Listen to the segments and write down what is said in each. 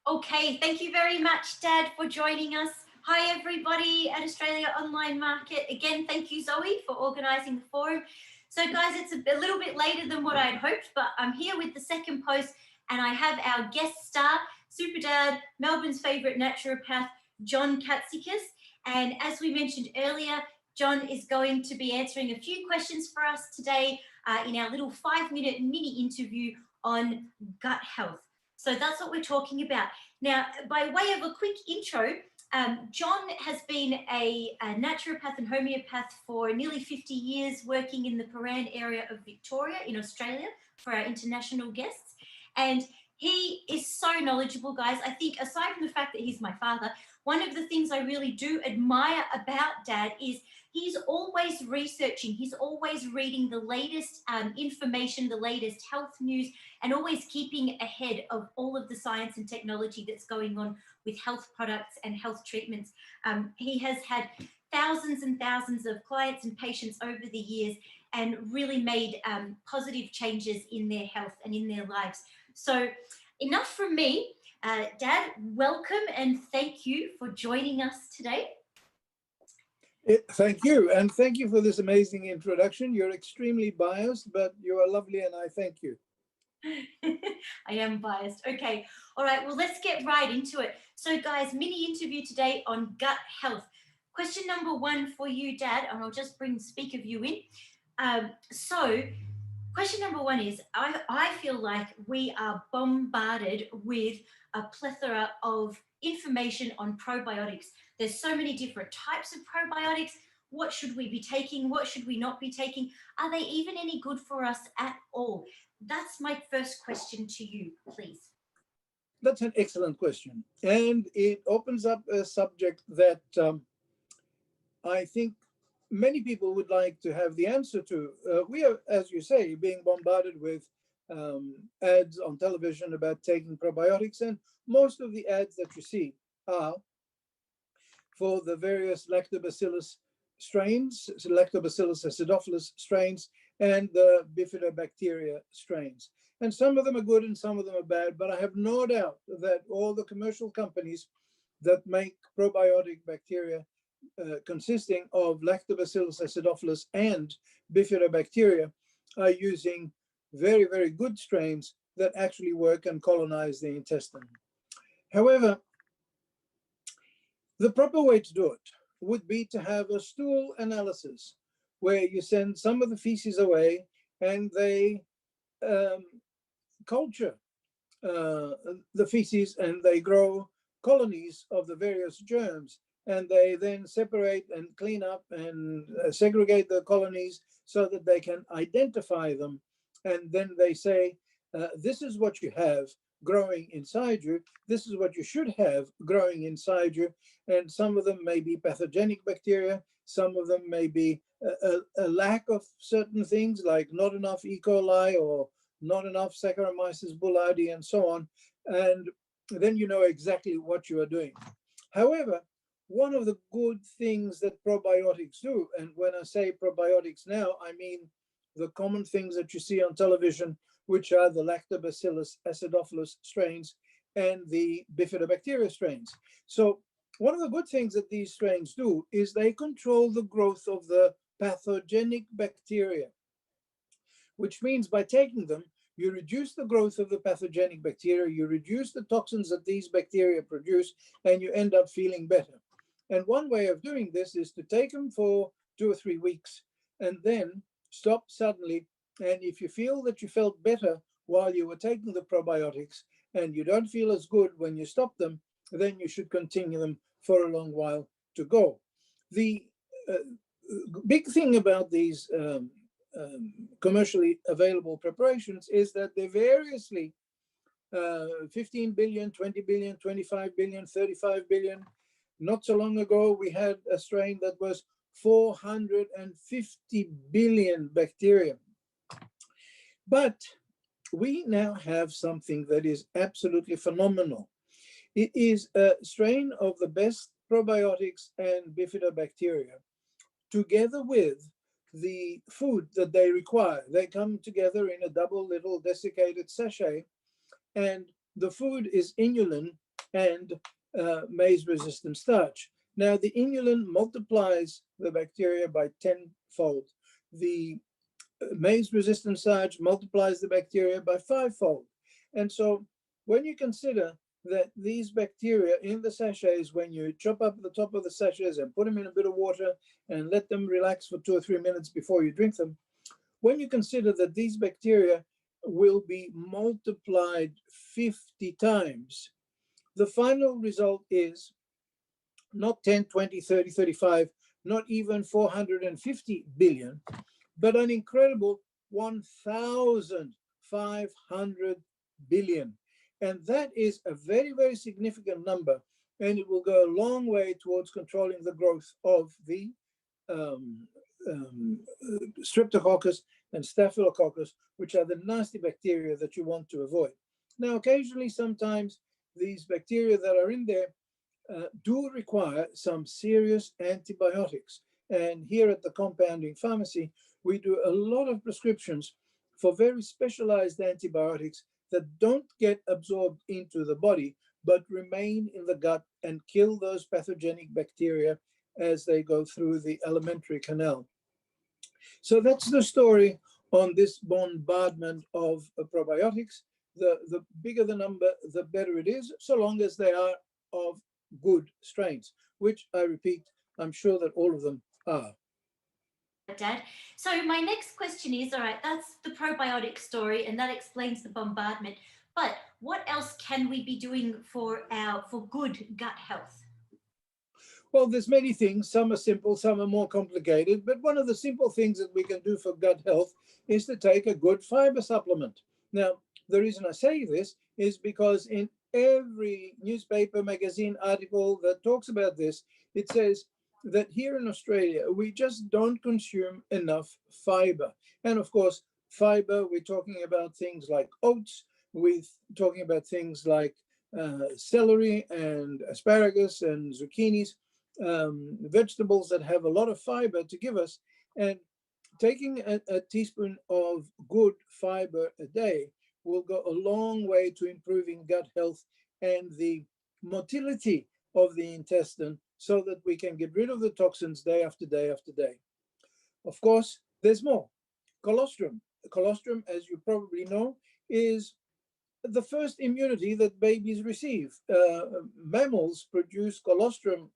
Okay, thank you very much, Dad, for joining us. Hi, everybody at Australia Online Market. Again, thank you, Zoe, for organising the forum. So, guys, it's a little bit later than what I'd hoped, but I'm here with the second post, and I have our guest star, Super Dad, Melbourne's favourite naturopath, John Catsicas. And as we mentioned earlier, John is going to be answering a few questions for us today in our little 5-minute mini interview on gut health. So that's what we're talking about. Now, by way of a quick intro, John has been a naturopath and homeopath for nearly 50 years, working in the Paran area of Victoria in Australia for our international guests. And he is so knowledgeable, guys. I think aside from the fact that he's my father, one of the things I really do admire about Dad is he's always researching, he's always reading the latest information, the latest health news, and always keeping ahead of all of the science and technology that's going on with health products and health treatments. He has had thousands and thousands of clients and patients over the years and really made positive changes in their health and in their lives. So enough from me. Dad, welcome and thank you for joining us today. Thank you, and thank you for this amazing introduction. You're extremely biased, but you are lovely, and I thank you. I am biased. Okay, all right, well, let's get right into it. So, guys, mini interview today on gut health. Question number 1 for you, Dad, and I'll just bring speak of you in. So, question number 1 is, I feel like we are bombarded with a plethora of information on probiotics. There's so many different types of probiotics. What should we be taking? What should we not be taking? Are they even any good for us at all? That's my first question to you, please. That's an excellent question. And it opens up a subject that I think many people would like to have the answer to. We are, as you say, being bombarded with ads on television about taking probiotics, and most of the ads that you see are for the various lactobacillus strains, so lactobacillus acidophilus strains, and the bifidobacteria strains. And some of them are good and some of them are bad, but I have no doubt that all the commercial companies that make probiotic bacteria consisting of lactobacillus acidophilus and bifidobacteria are using very, very good strains that actually work and colonize the intestine. However, the proper way to do it would be to have a stool analysis where you send some of the feces away and they culture the feces and they grow colonies of the various germs, and they then separate and clean up and segregate the colonies so that they can identify them. And then they say, this is what you have growing inside you. This is what you should have growing inside you. And some of them may be pathogenic bacteria. Some of them may be a lack of certain things, like not enough E. coli or not enough Saccharomyces boulardii and so on. And then you know exactly what you are doing. However, one of the good things that probiotics do, and when I say probiotics now, I mean the common things that you see on television, which are the lactobacillus acidophilus strains and the bifidobacteria strains. So one of the good things that these strains do is they control the growth of the pathogenic bacteria, which means by taking them, you reduce the growth of the pathogenic bacteria, you reduce the toxins that these bacteria produce, and you end up feeling better. And one way of doing this is to take them for 2 or 3 weeks and then stop suddenly. And if you feel that you felt better while you were taking the probiotics and you don't feel as good when you stop them, then you should continue them for a long while to go. The big thing about these commercially available preparations is that they variously 15 billion, 20 billion, 25 billion, 35 billion. Not so long ago, we had a strain that was 450 billion bacteria. But we now have something that is absolutely phenomenal. It is a strain of the best probiotics and bifidobacteria, together with the food that they require. They come together in a double little desiccated sachet, and the food is inulin and maize-resistant starch. Now, the inulin multiplies the bacteria by tenfold. The maize-resistant starch multiplies the bacteria by fivefold. And so when you consider that these bacteria in the sachets, when you chop up the top of the sachets and put them in a bit of water and let them relax for 2 or 3 minutes before you drink them, when you consider that these bacteria will be multiplied 50 times, the final result is not 10, 20, 30, 35, not even 450 billion, but an incredible 1,500 billion. And that is a very, very significant number. And it will go a long way towards controlling the growth of the Streptococcus and Staphylococcus, which are the nasty bacteria that you want to avoid. Now, occasionally, sometimes these bacteria that are in there do require some serious antibiotics. And here at the compounding pharmacy, we do a lot of prescriptions for very specialized antibiotics that don't get absorbed into the body, but remain in the gut and kill those pathogenic bacteria as they go through the alimentary canal. So that's the story on this bombardment of probiotics. The bigger the number, the better it is, so long as they are of good strains, which I repeat, I'm sure that all of them are. Dad. So my next question is, all right, that's the probiotic story and that explains the bombardment, but what else can we be doing for good gut health? Well, there's many things. Some are simple, some are more complicated, but one of the simple things that we can do for gut health is to take a good fiber supplement. Now, the reason I say this is because in every newspaper, magazine, article that talks about this, it says that here in Australia, we just don't consume enough fiber. And of course, fiber, we're talking about things like oats, we're talking about things like celery and asparagus and zucchinis, vegetables that have a lot of fiber to give us. And taking a teaspoon of good fiber a day will go a long way to improving gut health and the motility of the intestine so that we can get rid of the toxins day after day after day. Of course, there's more. Colostrum. Colostrum, as you probably know, is the first immunity that babies receive. Mammals produce colostrum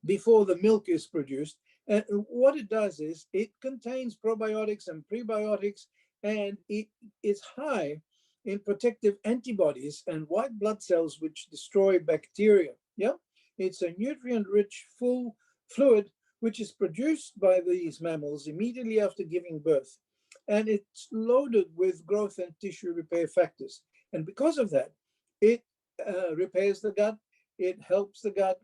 before the milk is produced. And what it does is it contains probiotics and prebiotics, and it is high in protective antibodies and white blood cells which destroy bacteria. Yeah, it's a nutrient-rich full fluid which is produced by these mammals immediately after giving birth. And it's loaded with growth and tissue repair factors. And because of that, it repairs the gut, it helps the gut,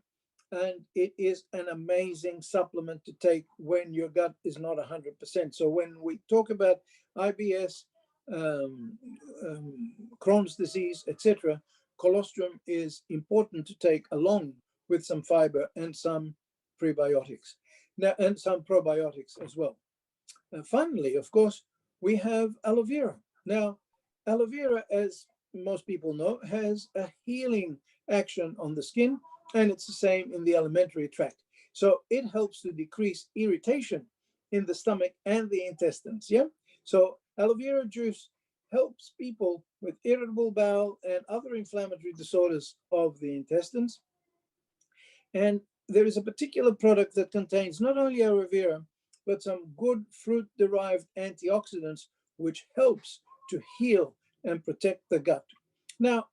and it is an amazing supplement to take when your gut is not 100%. So when we talk about IBS, Crohn's disease, etc., colostrum is important to take along with some fiber and some prebiotics. Now, and some probiotics as well. Finally, of course, we have aloe vera. Now, aloe vera, as most people know, has a healing action on the skin, and it's the same in the alimentary tract. So it helps to decrease irritation in the stomach and the intestines. Yeah. So aloe vera juice helps people with irritable bowel and other inflammatory disorders of the intestines. And there is a particular product that contains not only aloe vera, but some good fruit-derived antioxidants, which helps to heal and protect the gut. Now,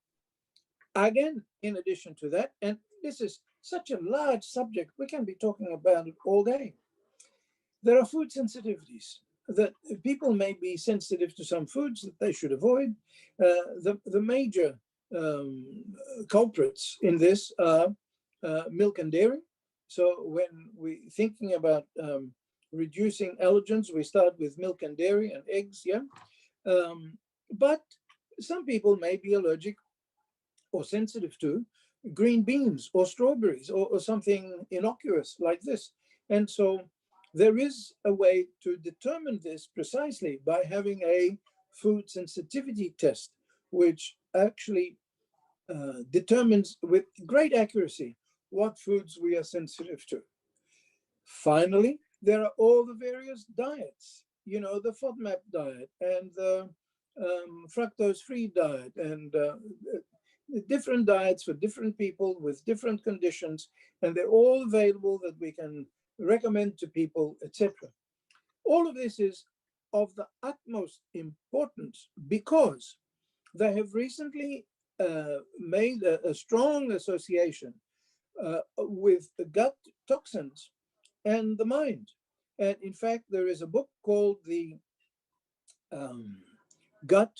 again, in addition to that, and this is such a large subject, we can be talking about it all day. There are food sensitivities that people may be sensitive to some foods that they should avoid. The major culprits in this are milk and dairy. So when we're thinking about reducing allergens, we start with milk and dairy and eggs, yeah? But some people may be allergic or sensitive to green beans or strawberries or something innocuous like this. And so there is a way to determine this precisely by having a food sensitivity test, which actually determines with great accuracy what foods we are sensitive to. Finally, there are all the various diets, the FODMAP diet and the fructose-free diet, and different diets for different people with different conditions, and they're all available that we can recommend to people, etc. All of this is of the utmost importance because they have recently made a strong association with the gut toxins and the mind. And in fact, there is a book called the um, Gut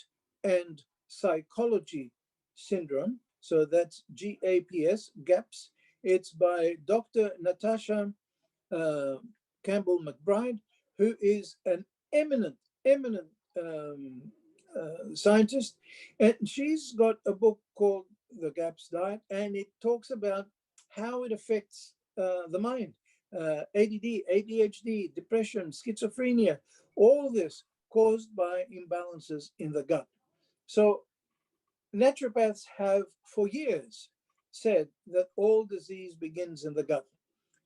and Psychology Syndrome. So that's GAPS, GAPS. It's by Dr. Natasha Campbell McBride, who is an eminent scientist. And she's got a book called The GAPS Diet, and it talks about how it affects the mind. ADD, ADHD, depression, schizophrenia, all this caused by imbalances in the gut. So naturopaths have for years said that all disease begins in the gut.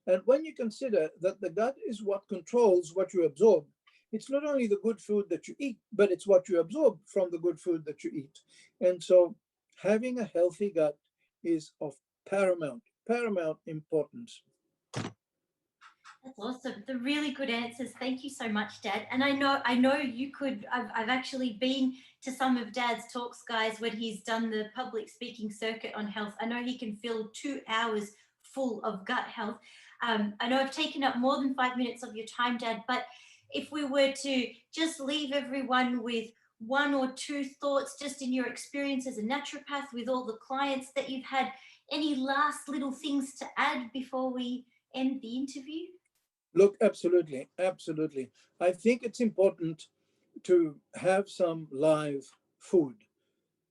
And when you consider that the gut is what controls what you absorb, it's not only the good food that you eat, but it's what you absorb from the good food that you eat. And so having a healthy gut is of paramount importance. That's awesome. The really good answers. Thank you so much, Dad. And I know you could. I've actually been to some of Dad's talks, guys, when he's done the public speaking circuit on health. I know he can fill 2 hours full of gut health. I know I've taken up more than 5 minutes of your time, Dad, but if we were to just leave everyone with 1 or 2 thoughts, just in your experience as a naturopath with all the clients that you've had, any last little things to add before we end the interview? Look, absolutely. I think it's important to have some live food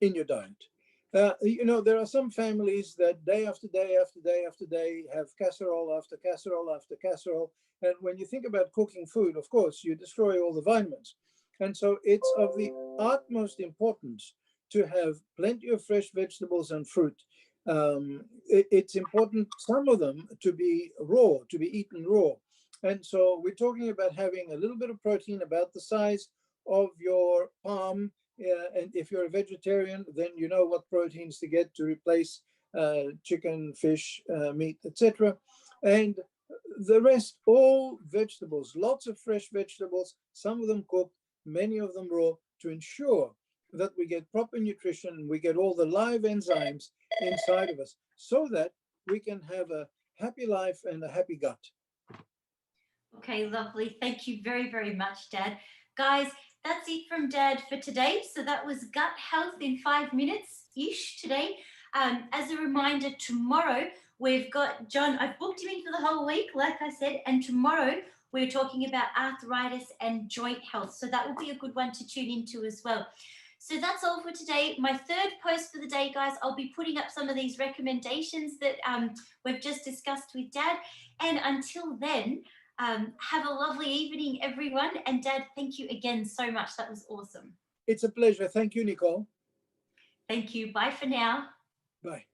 in your diet. There are some families that day after day after day after day have casserole after casserole after casserole. And when you think about cooking food, of course, you destroy all the vitamins. And so it's of the utmost importance to have plenty of fresh vegetables and fruit. It's important, some of them, to be raw, to be eaten raw. And so we're talking about having a little bit of protein about the size of your palm. And if you're a vegetarian, then you know what proteins to get to replace chicken, fish, meat, etc. And the rest, all vegetables, lots of fresh vegetables, some of them cooked, many of them raw, to ensure that we get proper nutrition, we get all the live enzymes inside of us so that we can have a happy life and a happy gut. Okay, lovely. Thank you very, very much, Dad. Guys, that's it from Dad for today. So that was gut health in 5 minutes-ish today. As a reminder, tomorrow we've got John. I've booked him in for the whole week, like I said, and tomorrow we're talking about arthritis and joint health. So that will be a good one to tune into as well. So that's all for today. My third post for the day, guys, I'll be putting up some of these recommendations that we've just discussed with Dad. And until then, have a lovely evening, everyone. And Dad, thank you again so much. That was awesome. It's a pleasure. Thank you, Nicole. Thank you. Bye for now. Bye.